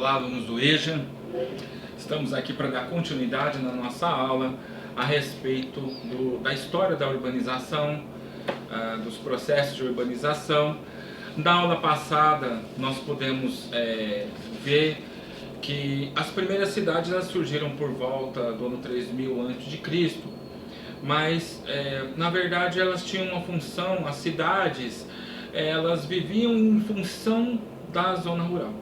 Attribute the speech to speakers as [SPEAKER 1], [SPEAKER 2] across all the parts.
[SPEAKER 1] Olá, alunos do EJA. Estamos aqui para dar continuidade na nossa aula a respeito da história da urbanização, dos processos de urbanização. Na aula passada, nós pudemos ver que as primeiras cidades surgiram por volta do ano 3000 a.C., mas na verdade elas tinham uma função, as cidades elas viviam em função da zona rural.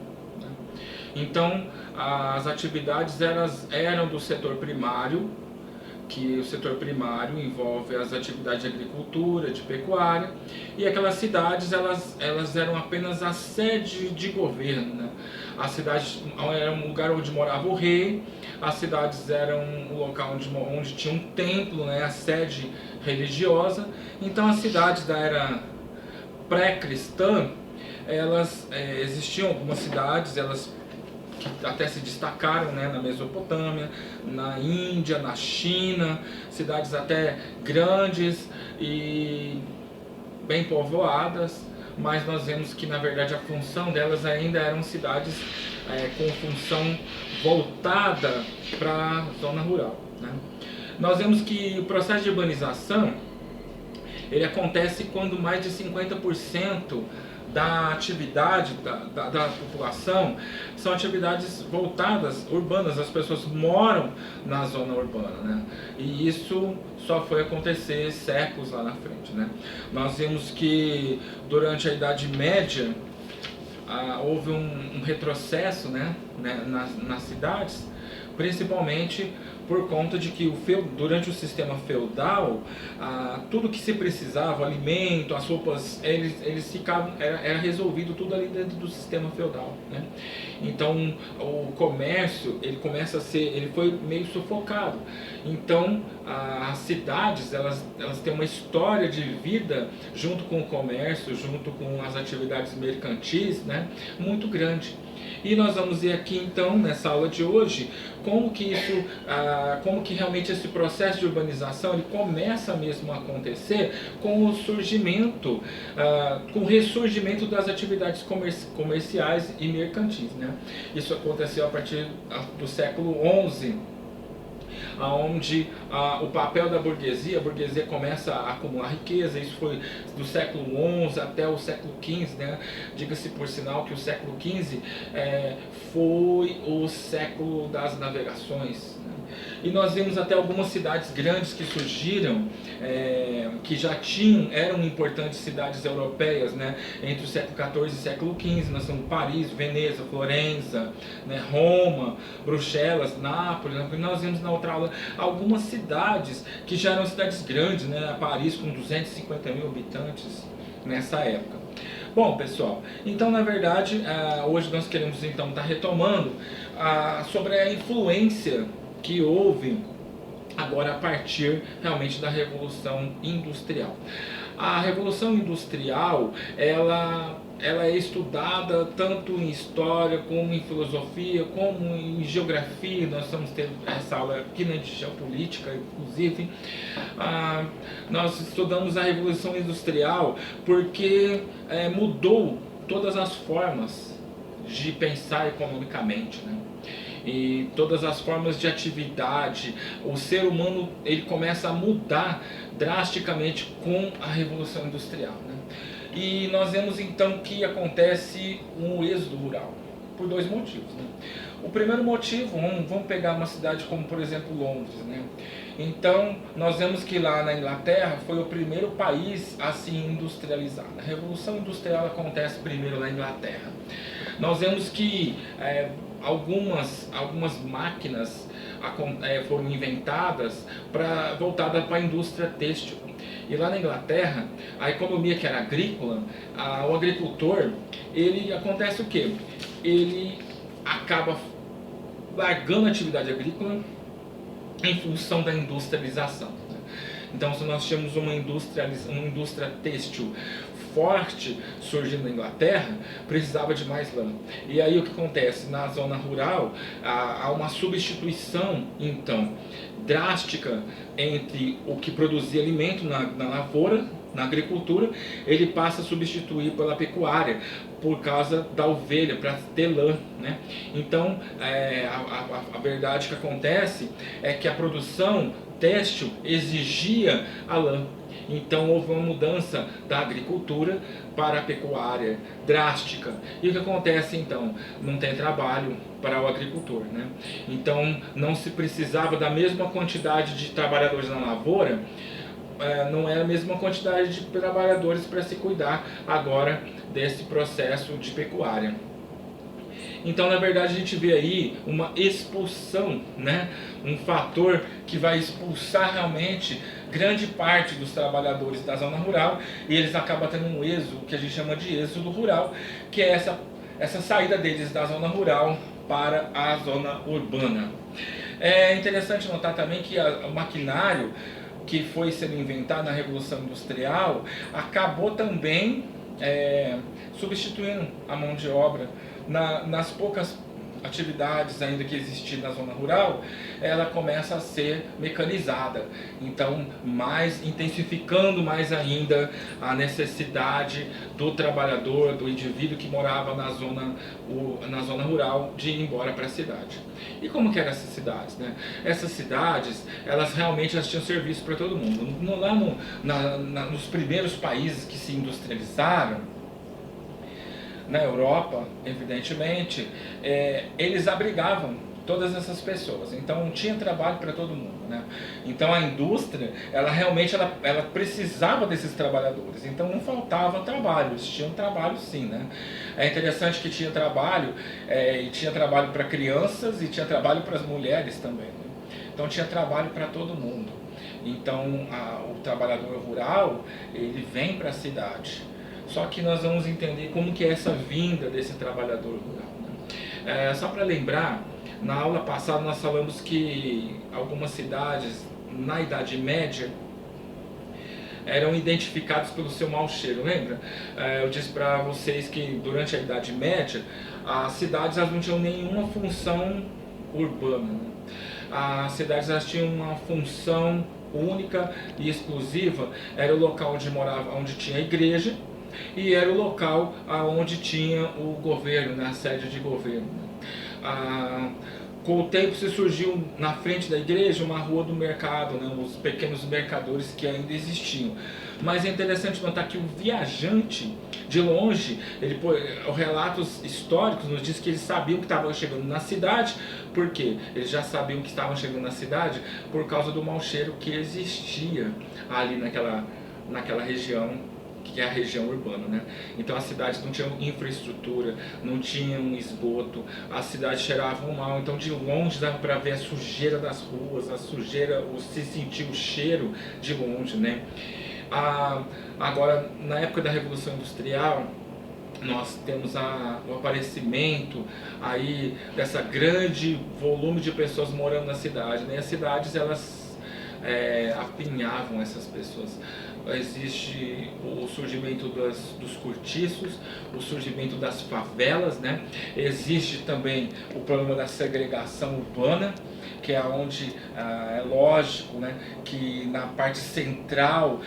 [SPEAKER 1] Então, as atividades eram do setor primário, que o setor primário envolve as atividades de agricultura, de pecuária, e aquelas cidades elas eram apenas a sede de governo, né? As cidades eram um lugar onde morava o rei, as cidades eram um local onde tinha um templo, né? A sede religiosa. Então, as cidades da era pré-cristã, existiam algumas cidades, que até se destacaram, né, na Mesopotâmia, na Índia, na China, cidades até grandes e bem povoadas, mas nós vemos que na verdade a função delas ainda eram cidades com função voltada para a zona rural, né? Nós vemos que o processo de urbanização ele acontece quando mais de 50% da atividade da população são atividades voltadas urbanas, as pessoas moram na zona urbana, né? E isso só foi acontecer séculos lá na frente, né? Nós vimos que durante a Idade Média houve um retrocesso, né, nas cidades, principalmente por conta de que durante o sistema feudal, tudo que se precisava, o alimento, as roupas, eles ficavam, era resolvido tudo ali dentro do sistema feudal, né? Então o comércio ele foi meio sufocado. Então as cidades elas têm uma história de vida junto com o comércio, junto com as atividades mercantis, né, muito grande. E nós vamos ver aqui então, nessa aula de hoje, como que realmente esse processo de urbanização ele começa mesmo a acontecer com o surgimento, com o ressurgimento das atividades comerciais e mercantis, né? Isso aconteceu a partir do século XI, onde o papel da burguesia, a burguesia começa a acumular riqueza. Isso foi do século XI até o século XV, né? Diga-se por sinal que o século XV foi o século das navegações, né? E nós vimos até algumas cidades grandes que surgiram, que já eram importantes cidades europeias, né? Entre o século XIV e o século XV, nós temos Paris, Veneza, Florença, né? Roma, Bruxelas, Nápoles, né? Nós vimos na outra aula algumas cidades que já eram cidades grandes, né? Paris com 250 mil habitantes nessa época. Bom, pessoal, então na verdade hoje nós queremos então estar retomando sobre a influência que houve agora a partir realmente da Revolução Industrial. A Revolução Industrial, ela é estudada tanto em história, como em filosofia, como em geografia. Nós estamos tendo essa aula aqui, né, de geopolítica, inclusive. Nós estudamos a Revolução Industrial porque mudou todas as formas de pensar economicamente, né? E todas as formas de atividade. O ser humano ele começa a mudar drasticamente com a Revolução Industrial, né? E nós vemos então que acontece um êxodo rural por dois motivos, né? O primeiro motivo, vamos pegar uma cidade como por exemplo Londres, né? Então nós vemos que lá na Inglaterra foi o primeiro país a se industrializar. A Revolução Industrial acontece primeiro na Inglaterra. Nós vemos que algumas máquinas foram inventadas voltadas para a indústria têxtil. E lá na Inglaterra, a economia que era agrícola, o agricultor, acontece o quê? Ele acaba largando a atividade agrícola em função da industrialização, né? Então, se nós tínhamos uma indústria têxtil forte surgindo na Inglaterra, precisava de mais lã. E aí o que acontece? Na zona rural há uma substituição, então, drástica entre o que produzia alimento na lavoura na agricultura, ele passa a substituir pela pecuária por causa da ovelha, para ter lã, né? Então, a verdade que acontece é que a produção têxtil exigia a lã. Então houve uma mudança da agricultura para a pecuária drástica. E o que acontece então? Não tem trabalho para o agricultor, né? Então não se precisava da mesma quantidade de trabalhadores na lavoura, não é a mesma quantidade de trabalhadores para se cuidar agora desse processo de pecuária. Então, na verdade, a gente vê aí uma expulsão, né? Um fator que vai expulsar realmente grande parte dos trabalhadores da zona rural, e eles acabam tendo um êxodo, que a gente chama de êxodo rural, que é essa saída deles da zona rural para a zona urbana. É interessante notar também que o maquinário que foi sendo inventado na Revolução Industrial acabou também substituindo a mão de obra. Nas poucas atividades ainda que existiam na zona rural, ela começa a ser mecanizada, então intensificando mais ainda a necessidade do trabalhador, do indivíduo que morava na zona rural, de ir embora para a cidade. E como que eram essas cidades, né? Essas cidades, elas realmente tinham serviço para todo mundo. Lá nos primeiros países que se industrializaram, na Europa, evidentemente, eles abrigavam todas essas pessoas, então tinha trabalho para todo mundo, né? Então a indústria, ela realmente ela precisava desses trabalhadores, então não faltava trabalho, eles tinham trabalho sim, né? É interessante que tinha trabalho, e tinha trabalho para crianças e tinha trabalho para as mulheres também, né? Então tinha trabalho para todo mundo. Então o trabalhador rural, ele vem para a cidade. Só que nós vamos entender como que é essa vinda desse trabalhador rural, né? Só para lembrar, na aula passada nós falamos que algumas cidades na Idade Média eram identificadas pelo seu mau cheiro, lembra? Eu disse para vocês que durante a Idade Média as cidades elas não tinham nenhuma função urbana, né? As cidades elas tinham uma função única e exclusiva, era o local onde morava, onde tinha a igreja, e era o local onde tinha o governo, né, a sede de governo. Com o tempo se surgiu na frente da igreja uma rua do mercado, né, os pequenos mercadores que ainda existiam. Mas é interessante notar que o viajante, de longe, os relatos históricos nos diz que eles sabiam que estavam chegando na cidade. Por quê? Eles já sabiam que estavam chegando na cidade por causa do mau cheiro que existia ali naquela região, que é a região urbana, né? Então as cidades não tinham infraestrutura, não tinham esgoto, as cidades cheiravam mal, então de longe dava para ver a sujeira das ruas, a sujeira, se sentir o cheiro de longe, né? Agora, na época da Revolução Industrial, nós temos o aparecimento aí dessa grande volume de pessoas morando na cidade, né? As cidades, elas apinhavam essas pessoas. Existe o surgimento dos cortiços, o surgimento das favelas, né? Existe também o problema da segregação urbana, que é onde é lógico, né, que na parte central,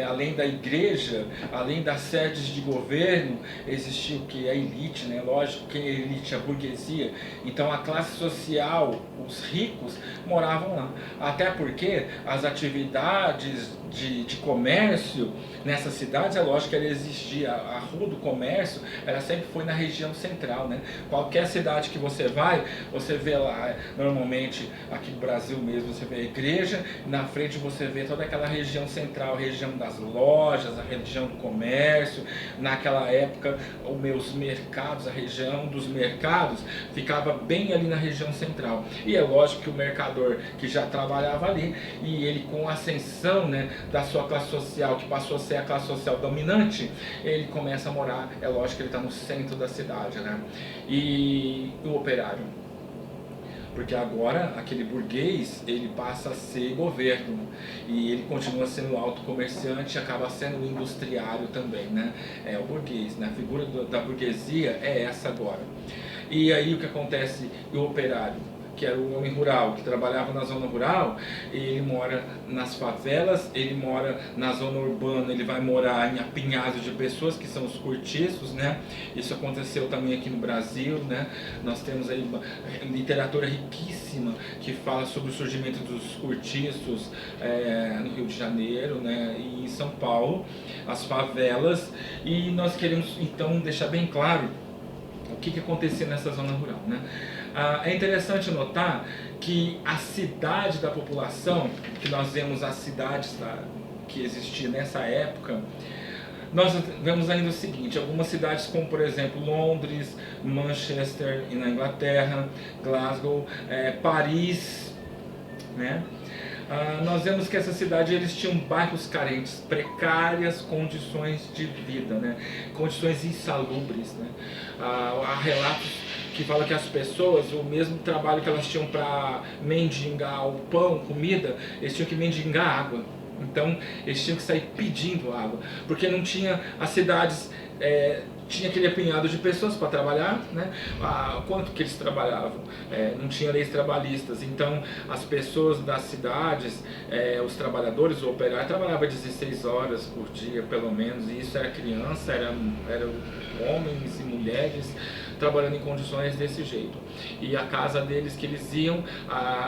[SPEAKER 1] além da igreja, além das sedes de governo, existia o que é a elite, né? Lógico que a elite, a burguesia. Então a classe social, os ricos, moravam lá. Até porque as atividades de comércio nessas cidades, é lógico que ela existia, a rua do comércio, ela sempre foi na região central, né? Qualquer cidade que você vai, você vê lá, normalmente aqui no Brasil mesmo, você vê a igreja, na frente você vê toda aquela região central, a região das lojas, a região do comércio. Naquela época, os mercados, a região dos mercados ficava bem ali na região central. E é lógico que o mercador que já trabalhava ali, e ele com a ascensão, né, da sua classe social, que passou a ser a classe social dominante, ele começa a morar, é lógico que ele está no centro da cidade, né? E o operário, porque agora aquele burguês, ele passa a ser governo, e ele continua sendo alto comerciante, acaba sendo industriário também, né? É o burguês, né? A figura da burguesia é essa agora. E aí o que acontece? O operário que era o homem rural, que trabalhava na zona rural, ele mora nas favelas, ele mora na zona urbana, ele vai morar em apinhados de pessoas, que são os cortiços, né? Isso aconteceu também aqui no Brasil, né? Nós temos aí uma literatura riquíssima que fala sobre o surgimento dos cortiços no Rio de Janeiro, né? E em São Paulo, as favelas, e nós queremos então deixar bem claro o que acontecia nessa zona rural, né? É interessante notar que a cidade da população, que nós vemos as cidades que existiam nessa época, nós vemos ainda o seguinte: algumas cidades como, por exemplo, Londres, Manchester na Inglaterra, Glasgow, Paris, né? Nós vemos que essa cidade, eles tinham bairros carentes, precárias condições de vida, né? Condições insalubres, né? Há relatos que falam que as pessoas, o mesmo trabalho que elas tinham para mendigar o pão, comida, eles tinham que mendigar água. Então eles tinham que sair pedindo água, porque não tinha, as cidades tinha aquele apinhado de pessoas para trabalhar, né? Quanto que eles trabalhavam? Não tinha leis trabalhistas, então as pessoas das cidades, os trabalhadores, o operário, trabalhava 16 horas por dia pelo menos, e isso era criança, eram homens e mulheres trabalhando em condições desse jeito. E a casa deles que eles iam,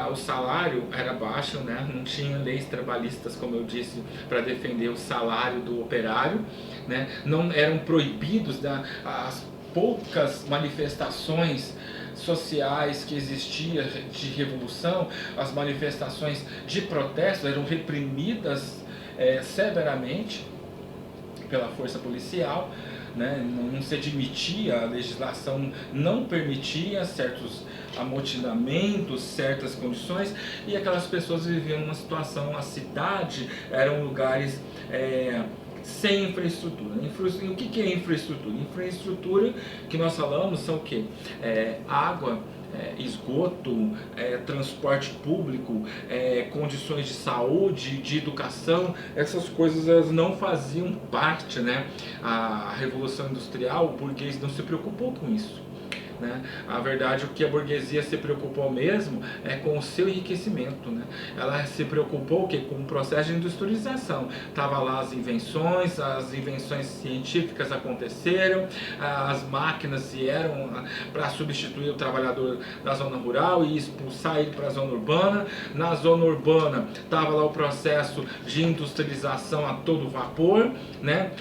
[SPEAKER 1] o salário era baixo, né? Não tinha leis trabalhistas, como eu disse, para defender o salário do operário, né? Não eram proibidos as poucas manifestações sociais que existiam de revolução, as manifestações de protesto eram reprimidas severamente pela força policial, né? Não se admitia, a legislação não permitia certos amotinamentos, certas condições, e aquelas pessoas viviam numa situação, a cidade eram lugares sem infraestrutura. O que é infraestrutura? Infraestrutura que nós falamos são o quê? Água, esgoto, transporte público, condições de saúde, de educação. Essas coisas elas não faziam parte, né? A Revolução Industrial, o burguês não se preocupou com isso, né? A verdade, o que a burguesia se preocupou mesmo é com o seu enriquecimento, né? Ela se preocupou com o processo de industrialização. Tava lá as invenções científicas aconteceram, as máquinas vieram para substituir o trabalhador da zona rural e expulsar ele para a zona urbana. Na zona urbana estava lá o processo de industrialização a todo vapor, né?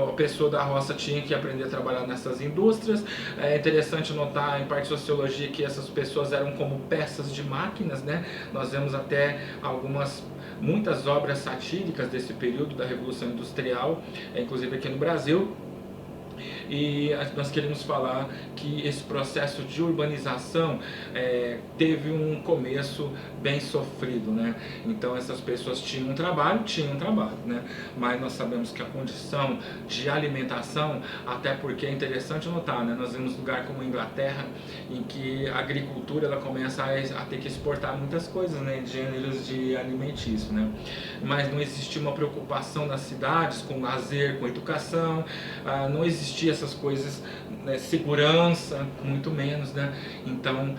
[SPEAKER 1] A pessoa da roça tinha que aprender a trabalhar nessas indústrias. É interessante notar em parte de sociologia que essas pessoas eram como peças de máquinas, né? Nós vemos até muitas obras satíricas desse período da Revolução Industrial, inclusive aqui no Brasil. E nós queremos falar que esse processo de urbanização teve um começo bem sofrido, né? Então essas pessoas tinham um trabalho, né? Mas nós sabemos que a condição de alimentação, até porque é interessante notar, né? Nós vemos lugar como a Inglaterra, em que a agricultura ela começa a ter que exportar muitas coisas, né? Gêneros de alimentício, né? Mas não existia uma preocupação nas cidades com lazer, com educação, não existia essas coisas, né? Segurança, muito menos, né? Então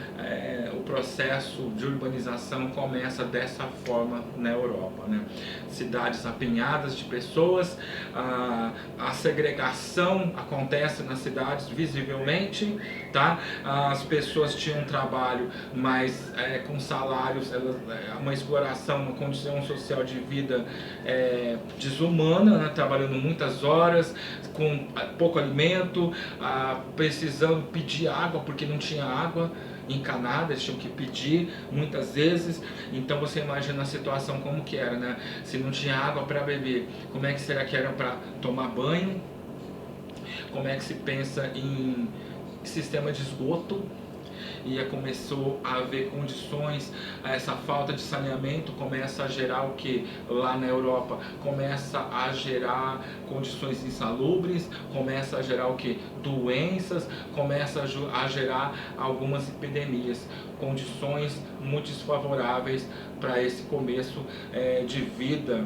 [SPEAKER 1] o processo de urbanização começa dessa forma na Europa, né? Cidades apinhadas de pessoas, a segregação acontece nas cidades visivelmente, tá? As pessoas tinham um trabalho, mas com salários, uma exploração, uma condição social de vida desumana, né? Trabalhando muitas horas, com pouco alimento, precisando pedir água porque não tinha água encanada, eles tinham que pedir muitas vezes. Então você imagina a situação como que era, né? Se não tinha água para beber, como é que será que era para tomar banho? Como é que se pensa em sistema de esgoto? E começou a haver condições, essa falta de saneamento começa a gerar o que? Lá na Europa começa a gerar condições insalubres, começa a gerar o que? Doenças, começa a gerar algumas epidemias, condições muito desfavoráveis para esse começo de vida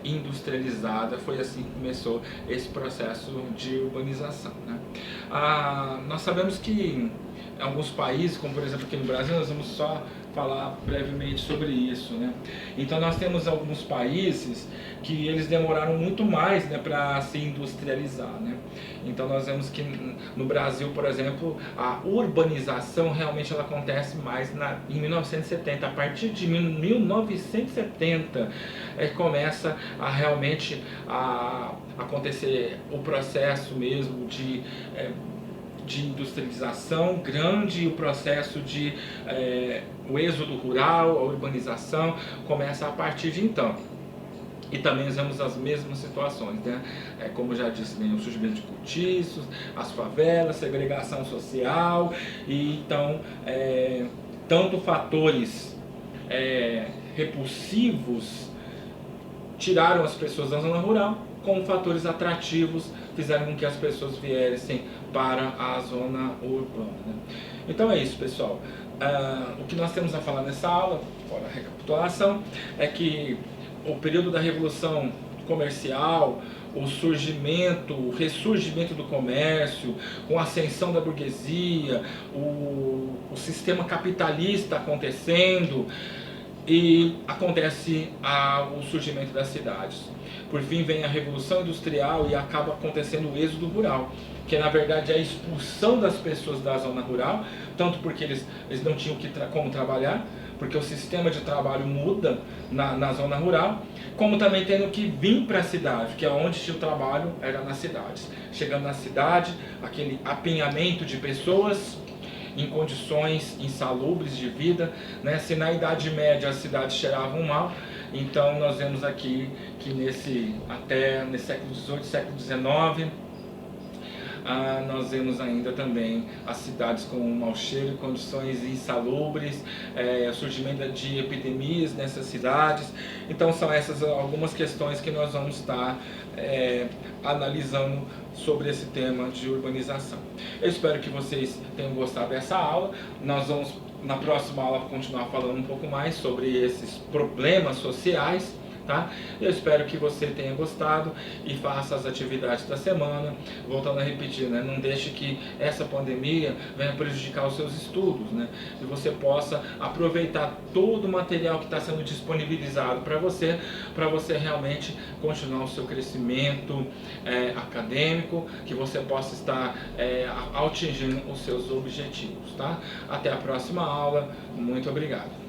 [SPEAKER 1] industrializada. Foi assim que começou esse processo de urbanização, né? Nós sabemos que em alguns países, como por exemplo aqui no Brasil, nós vamos só falar brevemente sobre isso, né? Então nós temos alguns países que eles demoraram muito mais, né, para se industrializar, né? Então nós vemos que no Brasil, por exemplo, a urbanização realmente ela acontece mais em 1970. A partir de 1970 começa a realmente acontecer o processo mesmo de industrialização grande, e o processo de o êxodo rural, a urbanização começa a partir de então. E também nós vemos as mesmas situações, né? Como eu já disse, né? O surgimento de cortiços, as favelas, segregação social, e então tanto fatores repulsivos tiraram as pessoas da zona rural, como fatores atrativos fizeram com que as pessoas viessem para a zona urbana, né? Então é isso, pessoal. O que nós temos a falar nessa aula, fora a recapitulação, é que o período da Revolução Comercial, o ressurgimento do comércio, com a ascensão da burguesia, o sistema capitalista acontecendo, e acontece o surgimento das cidades. Por fim vem a Revolução Industrial e acaba acontecendo o êxodo rural, que na verdade é a expulsão das pessoas da zona rural, tanto porque eles não tinham como trabalhar, porque o sistema de trabalho muda na zona rural, como também tendo que vir para a cidade, que é onde tinha o trabalho, era nas cidades. Chegando na cidade, aquele apinhamento de pessoas em condições insalubres de vida, né? Se na Idade Média as cidades cheiravam mal, então nós vemos aqui que até nesse século XVIII, século XIX, nós vemos ainda também as cidades com mau cheiro, condições insalubres, surgimento de epidemias nessas cidades. Então são essas algumas questões que nós vamos estar analisando sobre esse tema de urbanização. Eu espero que vocês tenham gostado dessa aula. Nós vamos na próxima aula continuar falando um pouco mais sobre esses problemas sociais, tá? Eu espero que você tenha gostado e faça as atividades da semana. Voltando a repetir, né? Não deixe que essa pandemia venha prejudicar os seus estudos, né? E você possa aproveitar todo o material que está sendo disponibilizado para você realmente continuar o seu crescimento acadêmico, que você possa estar atingindo os seus objetivos, tá? Até a próxima aula. Muito obrigado.